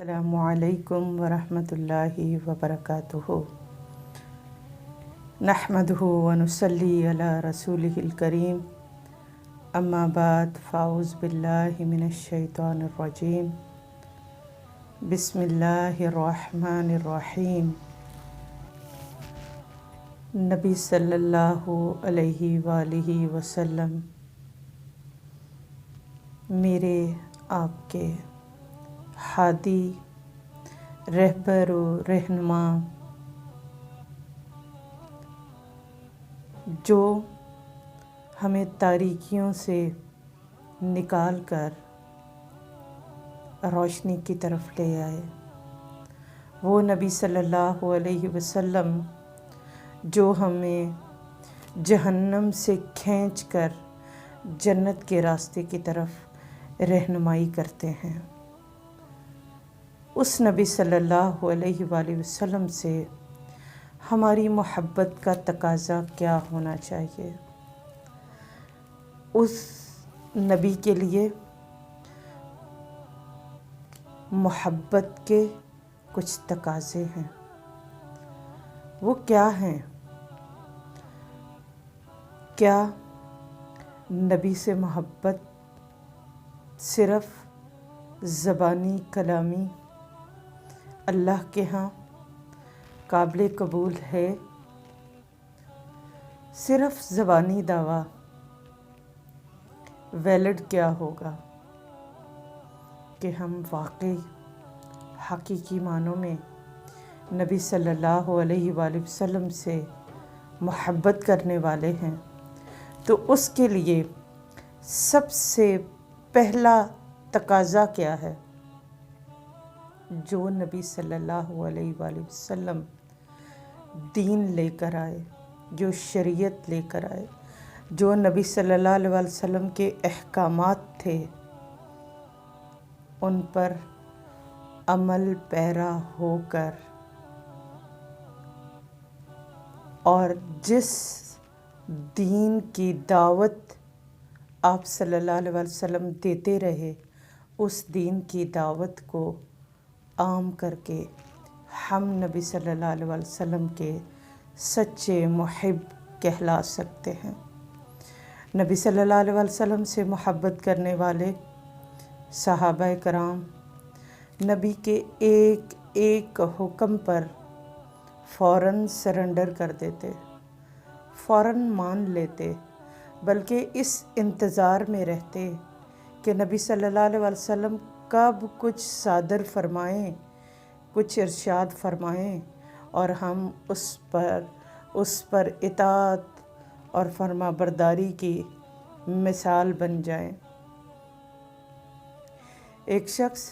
السلام علیکم ورحمۃ اللہ وبرکاتہ۔ نحمدہ ونصلی علی رسولہ الکریم، اما بعد فاعوذ باللہ من الشیطان الرجیم، بسم اللہ الرحمن الرحیم۔ نبی صلی اللہ علیہ وآلہ وسلم میرے آپ کے ہادی، رہبر و رہنما، جو ہمیں تاریکیوں سے نکال کر روشنی کی طرف لے آئے، وہ نبی صلی اللہ علیہ وسلم جو ہمیں جہنم سے کھینچ کر جنت کے راستے کی طرف رہنمائی کرتے ہیں، اس نبی صلی اللہ علیہ وآلہ وسلم سے ہماری محبت کا تقاضا کیا ہونا چاہیے؟ اس نبی کے لیے محبت کے کچھ تقاضے ہیں، وہ کیا ہیں؟ کیا نبی سے محبت صرف زبانی کلامی اللہ کے ہاں قابل قبول ہے؟ صرف زبانی دعویٰ ویلڈ کیا ہوگا کہ ہم واقعی حقیقی معنوں میں نبی صلی اللہ علیہ وآلہ وسلم سے محبت کرنے والے ہیں؟ تو اس کے لیے سب سے پہلا تقاضا کیا ہے؟ جو نبی صلی اللہ علیہ وآلہ وسلم دین لے کر آئے، جو شریعت لے کر آئے، جو نبی صلی اللہ علیہ وسلم کے احکامات تھے، ان پر عمل پیرا ہو کر اور جس دین کی دعوت آپ صلی اللہ علیہ وسلم دیتے رہے، اس دین کی دعوت کو عام کر کے ہم نبی صلی اللہ علیہ وسلم کے سچے محب کہلا سکتے ہیں۔ نبی صلی اللہ علیہ وسلم سے محبت کرنے والے صحابہ کرام نبی کے ایک ایک حکم پر فوراً سرنڈر کر دیتے، فوراً مان لیتے، بلکہ اس انتظار میں رہتے کہ نبی صلی اللہ علیہ وسلم کب کچھ صادر فرمائیں، کچھ ارشاد فرمائیں اور ہم اس پر اطاعت اور فرما برداری کی مثال بن جائیں۔ ایک شخص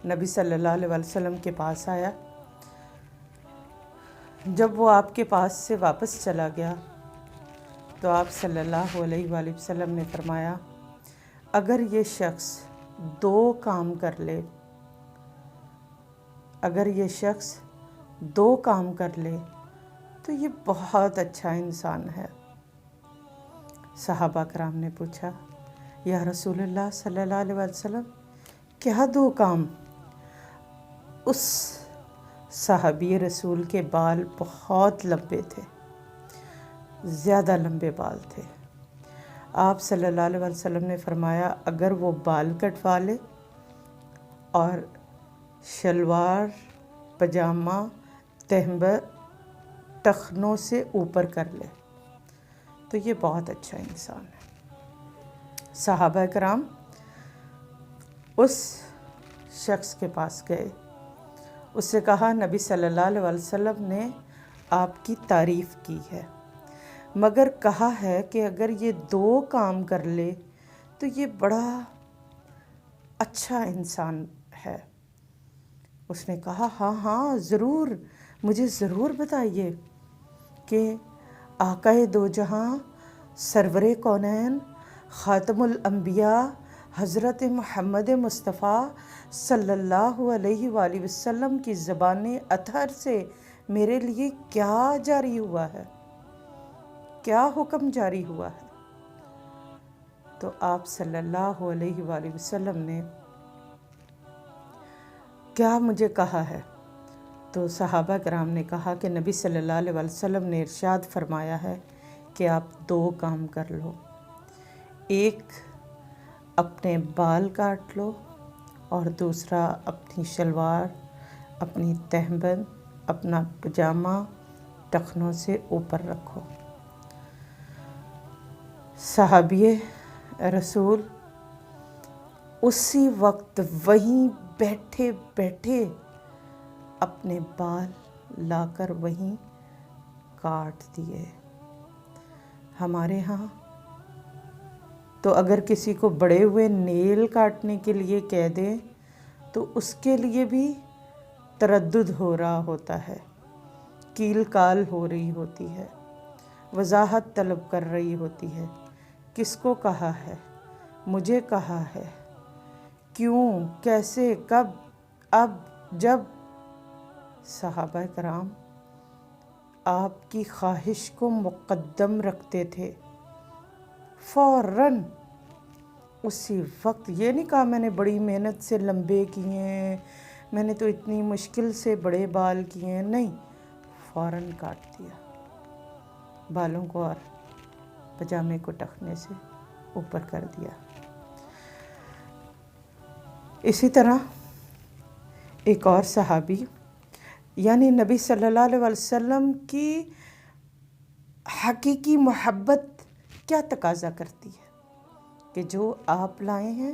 نبی صلی اللہ علیہ وسلم کے پاس آیا، جب وہ آپ کے پاس سے واپس چلا گیا تو آپ صلی اللہ علیہ وآلہ وسلم نے فرمایا، اگر یہ شخص دو کام کر لے، اگر یہ شخص دو کام کر لے تو یہ بہت اچھا انسان ہے۔ صحابہ کرام نے پوچھا، یا رسول اللہ صلی اللہ علیہ وسلم کیا دو کام؟ اس صحابی رسول کے بال بہت لمبے تھے، زیادہ لمبے بال تھے۔ آپ صلی اللہ علیہ وسلم نے فرمایا، اگر وہ بال کٹوا لے اور شلوار پجامہ تہمبر ٹخنوں سے اوپر کر لے تو یہ بہت اچھا انسان ہے۔ صحابہ کرام اس شخص کے پاس گئے، اس سے کہا، نبی صلی اللہ علیہ وسلم نے آپ کی تعریف کی ہے، مگر کہا ہے کہ اگر یہ دو کام کر لے تو یہ بڑا اچھا انسان ہے۔ اس نے کہا، ہاں ہاں ضرور، مجھے ضرور بتائیے کہ آقائے دو جہاں، سرور کونین، خاتم الانبیاء، حضرت محمد مصطفیٰ صلی اللہ علیہ وآلہ وسلم کی زبان اطہر سے میرے لیے کیا جاری ہوا ہے، کیا حکم جاری ہوا ہے؟ تو آپ صلی اللہ علیہ وآلہ وسلم نے کیا مجھے کہا ہے؟ تو صحابہ کرام نے کہا کہ نبی صلی اللہ علیہ وسلم نے ارشاد فرمایا ہے کہ آپ 2 کام کر لو، ایک اپنے بال کاٹ لو اور دوسرا اپنی شلوار، اپنی تہبند، اپنا پجامہ ٹخنوں سے اوپر رکھو۔ صحابی رسول اسی وقت وہیں بیٹھے بیٹھے اپنے بال لا کر وہیں کاٹ دیے۔ ہمارے ہاں تو اگر کسی کو بڑے ہوئے نیل کاٹنے کے لیے کہہ دیں تو اس کے لیے بھی تردد ہو رہا ہوتا ہے، کیل کال ہو رہی ہوتی ہے، وضاحت طلب کر رہی ہوتی ہے، کس کو کہا ہے، مجھے کہا ہے، کیوں، کیسے، کب، اب، جب۔ صحابہ کرام آپ کی خواہش کو مقدم رکھتے تھے، فوراً اسی وقت۔ یہ نہیں کہا میں نے بڑی محنت سے لمبے کیے ہیں، میں نے تو اتنی مشکل سے بڑے بال کیے ہیں، نہیں، فوراً کاٹ دیا بالوں کو اور پجامے کو ٹخنے سے اوپر کر دیا۔ اسی طرح ایک اور صحابی، یعنی نبی صلی اللہ علیہ وسلم کی حقیقی محبت کیا تقاضا کرتی ہے کہ جو آپ لائے ہیں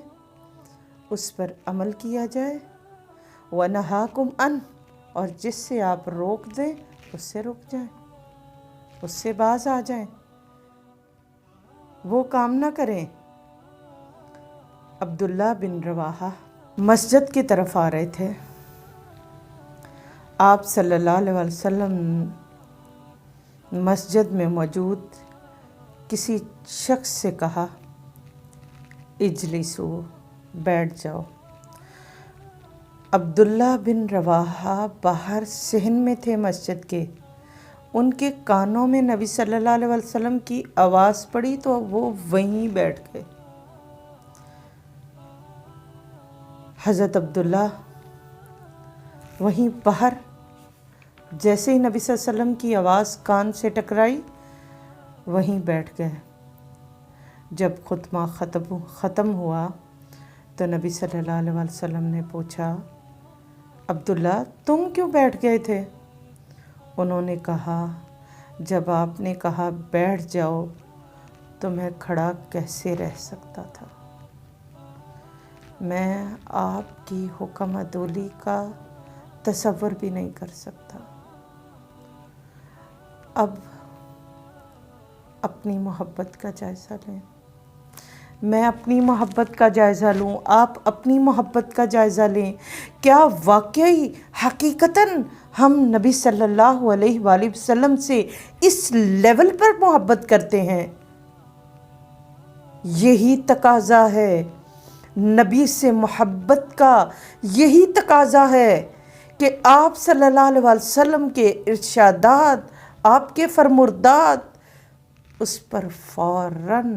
اس پر عمل کیا جائے، وَنَهَاكُمْ عَنْهُ، اور جس سے آپ روک دیں اس سے رک جائیں، اس سے باز آ جائیں، وہ کام نہ کریں۔ عبداللہ بن رواحہ مسجد کی طرف آ رہے تھے، آپ صلی اللہ علیہ وسلم مسجد میں موجود کسی شخص سے کہا اجلسو، بیٹھ جاؤ۔ عبداللہ بن رواحہ باہر صحن میں تھے مسجد کے، ان کے کانوں میں نبی صلی اللہ علیہ وسلم کی آواز پڑی تو وہ وہیں بیٹھ گئے۔ حضرت عبداللہ وہیں باہر جیسے ہی نبی صلی اللہ علیہ وسلم کی آواز کان سے ٹکرائی وہیں بیٹھ گئے۔ جب خطبہ ختم ہوا تو نبی صلی اللہ علیہ وسلم نے پوچھا عبداللہ تم کیوں بیٹھ گئے تھے؟ انہوں نے کہا جب آپ نے کہا بیٹھ جاؤ تو میں کھڑا کیسے رہ سکتا تھا، میں آپ کی حکم عدولی کا تصور بھی نہیں کر سکتا۔ اب اپنی محبت کا جائزہ لیں، میں اپنی محبت کا جائزہ لوں، آپ اپنی محبت کا جائزہ لیں۔ کیا واقعی حقیقتاً ہم نبی صلی اللہ علیہ وآلہ وسلم سے اس لیول پر محبت کرتے ہیں؟ یہی تقاضا ہے نبی سے محبت کا، یہی تقاضا ہے کہ آپ صلی اللہ علیہ وسلم کے ارشادات، آپ کے فرمودات، اس پر فوراً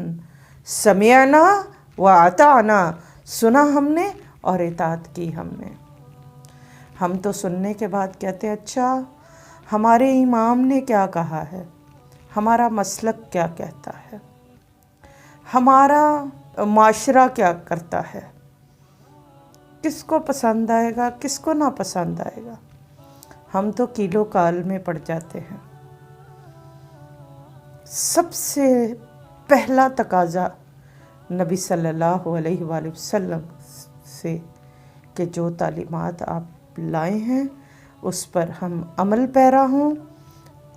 سمعنا وَأَطَعْنَا، سنا ہم نے اور اطاعت کی ہم نے۔ ہم تو سننے کے بعد کہتے ہیں اچھا ہمارے امام نے کیا کہا ہے، ہمارا مسلک کیا کہتا ہے، ہمارا معاشرہ کیا کرتا ہے، کس کو پسند آئے گا کس کو نا پسند آئے گا، ہم تو کیلو کال میں پڑ جاتے ہیں۔ سب سے پہلا تقاضا نبی صلی اللہ علیہ وآلہ وسلم سے کہ جو تعلیمات آپ لائے ہیں اس پر ہم عمل پیرا ہوں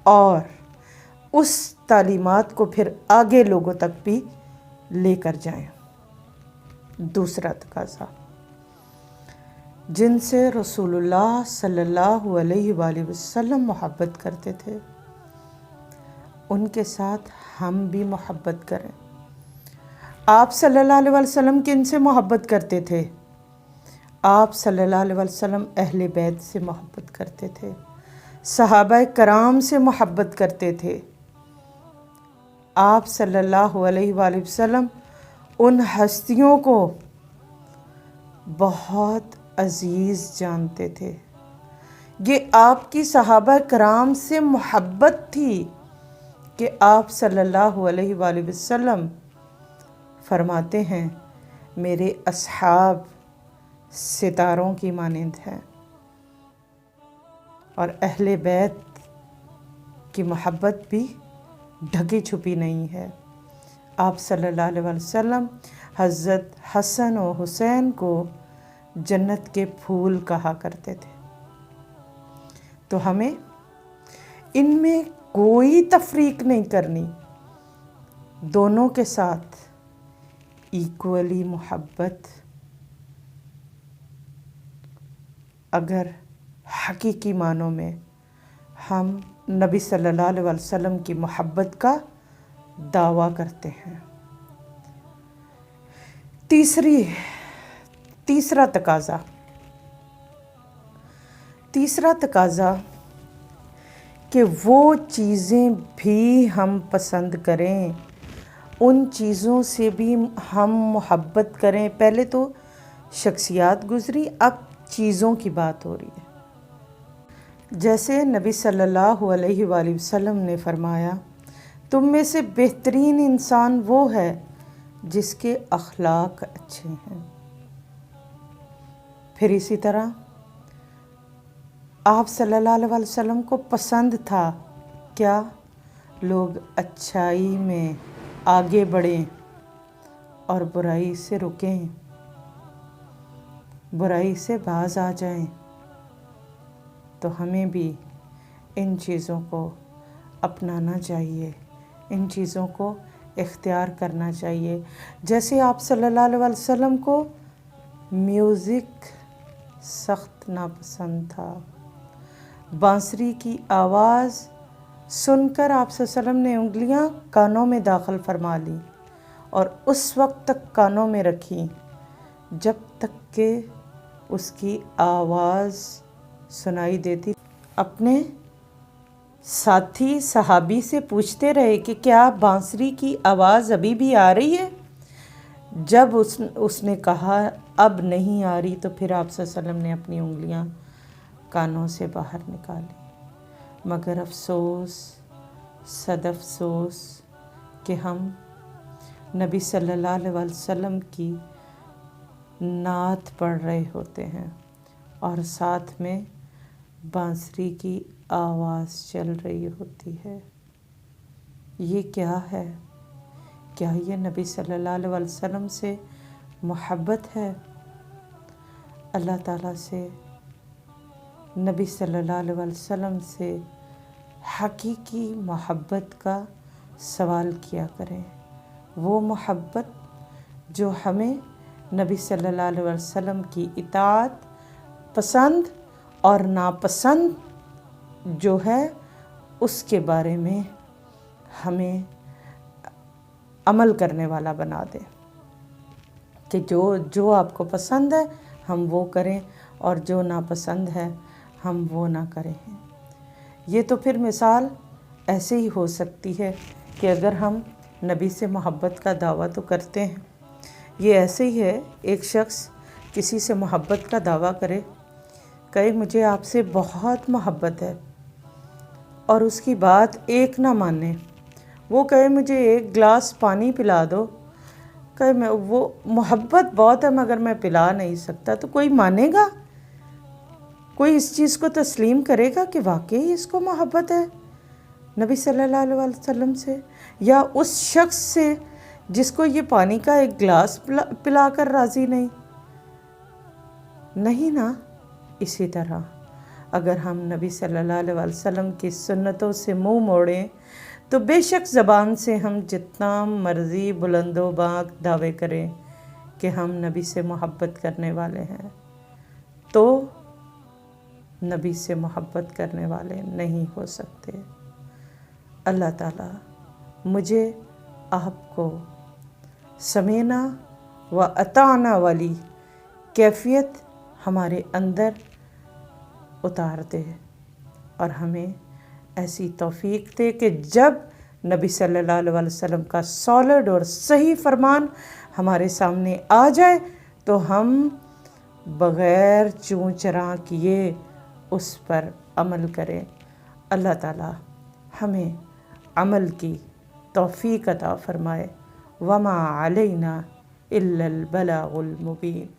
اور اس تعلیمات کو پھر آگے لوگوں تک بھی لے کر جائیں۔ دوسرا تقاضا، جن سے رسول اللہ صلی اللہ علیہ وآلہ وسلم محبت کرتے تھے ان کے ساتھ ہم بھی محبت کریں۔ آپ صلی اللہ علیہ وسلم کن سے محبت کرتے تھے؟ آپ صلی اللہ علیہ وسلم اہل بیت سے محبت کرتے تھے، صحابہ کرام سے محبت کرتے تھے۔ آپ صلی اللہ علیہ وآلہ وسلم ان ہستیوں کو بہت عزیز جانتے تھے۔ یہ آپ کی صحابہ کرام سے محبت تھی کہ آپ صلی اللہ علیہ وآلہ وسلم فرماتے ہیں میرے اصحاب ستاروں کی مانند ہیں، اور اہل بیت کی محبت بھی ڈھکی چھپی نہیں ہے۔ آپ صلی اللہ علیہ وسلم حضرت حسن و حسین کو جنت کے پھول کہا کرتے تھے۔ تو ہمیں ان میں کوئی تفریق نہیں کرنی، دونوں کے ساتھ ایکولی محبت اگر حقیقی معنوں میں ہم نبی صلی اللہ علیہ وسلم کی محبت کا دعویٰ کرتے ہیں۔ تیسرا تقاضا کہ وہ چیزیں بھی ہم پسند کریں، ان چیزوں سے بھی ہم محبت کریں۔ پہلے تو شخصیات گزری، اب چیزوں کی بات ہو رہی ہے۔ جیسے نبی صلی اللہ علیہ وآلہ وسلم نے فرمایا تم میں سے بہترین انسان وہ ہے جس کے اخلاق اچھے ہیں۔ پھر اسی طرح آپ صلی اللہ علیہ وسلم کو پسند تھا کیا؟ لوگ اچھائی میں آگے بڑھیں اور برائی سے رکیں، برائی سے باز آ جائیں۔ تو ہمیں بھی ان چیزوں کو اپنانا چاہیے، ان چیزوں کو اختیار کرنا چاہیے۔ جیسے آپ صلی اللہ علیہ وسلم کو میوزک سخت ناپسند تھا، بانسری کی آواز سن کر آپ صلی اللہ علیہ وسلم نے انگلیاں کانوں میں داخل فرما لیں اور اس وقت تک کانوں میں رکھیں جب تک کہ اس کی آواز سنائی دیتی۔ اپنے ساتھی صحابی سے پوچھتے رہے کہ کیا بانسری کی آواز ابھی بھی آ رہی ہے؟ جب اس نے کہا اب نہیں آ رہی تو پھر آپ صلی اللہ علیہ وسلم نے اپنی انگلیاں کانوں سے باہر نکالی۔ مگر افسوس، صد افسوس کہ ہم نبی صلی اللہ علیہ وسلم کی نعت پڑھ رہے ہوتے ہیں اور ساتھ میں بانسری کی آواز چل رہی ہوتی ہے۔ یہ کیا ہے؟ کیا یہ نبی صلی اللہ علیہ وسلم سے محبت ہے؟ اللہ تعالیٰ سے، نبی صلی اللہ علیہ وسلم سے حقیقی محبت کا سوال کیا کریں۔ وہ محبت جو ہمیں نبی صلی اللہ علیہ وسلم کی اطاعت، پسند اور ناپسند جو ہے اس کے بارے میں ہمیں عمل کرنے والا بنا دے کہ جو آپ کو پسند ہے ہم وہ کریں اور جو ناپسند ہے ہم وہ نہ کریں۔ یہ تو پھر مثال ایسے ہی ہو سکتی ہے کہ اگر ہم نبی سے محبت کا دعویٰ تو کرتے ہیں، یہ ایسے ہی ہے ایک شخص کسی سے محبت کا دعویٰ کرے، کہے مجھے آپ سے بہت محبت ہے اور اس کی بات ایک نہ مانے، وہ کہے مجھے ایک گلاس پانی پلا دو، کہے میں وہ محبت بہت ہے مگر میں پلا نہیں سکتا، تو کوئی مانے گا؟ کوئی اس چیز کو تسلیم کرے گا کہ واقعی اس کو محبت ہے نبی صلی اللہ علیہ وسلم سے، یا اس شخص سے جس کو یہ پانی کا ایک گلاس پلا کر راضی نہیں نا؟ اسی طرح اگر ہم نبی صلی اللہ علیہ وسلم کی سنتوں سے منہ موڑیں تو بے شک زبان سے ہم جتنا مرضی بلند و باک دعوے کریں کہ ہم نبی سے محبت کرنے والے ہیں، تو نبی سے محبت کرنے والے نہیں ہو سکتے۔ اللہ تعالیٰ مجھے آپ کو سمینا و اطاعنا والی کیفیت ہمارے اندر اتار دے اور ہمیں ایسی توفیق دے کہ جب نبی صلی اللہ علیہ وسلم کا سالڈ اور صحیح فرمان ہمارے سامنے آ جائے تو ہم بغیر چوں چراں کیے اس پر عمل کریں۔ اللہ تعالی ہمیں عمل کی توفیق عطا فرمائے۔ وما علینا الا البلاغ المبین۔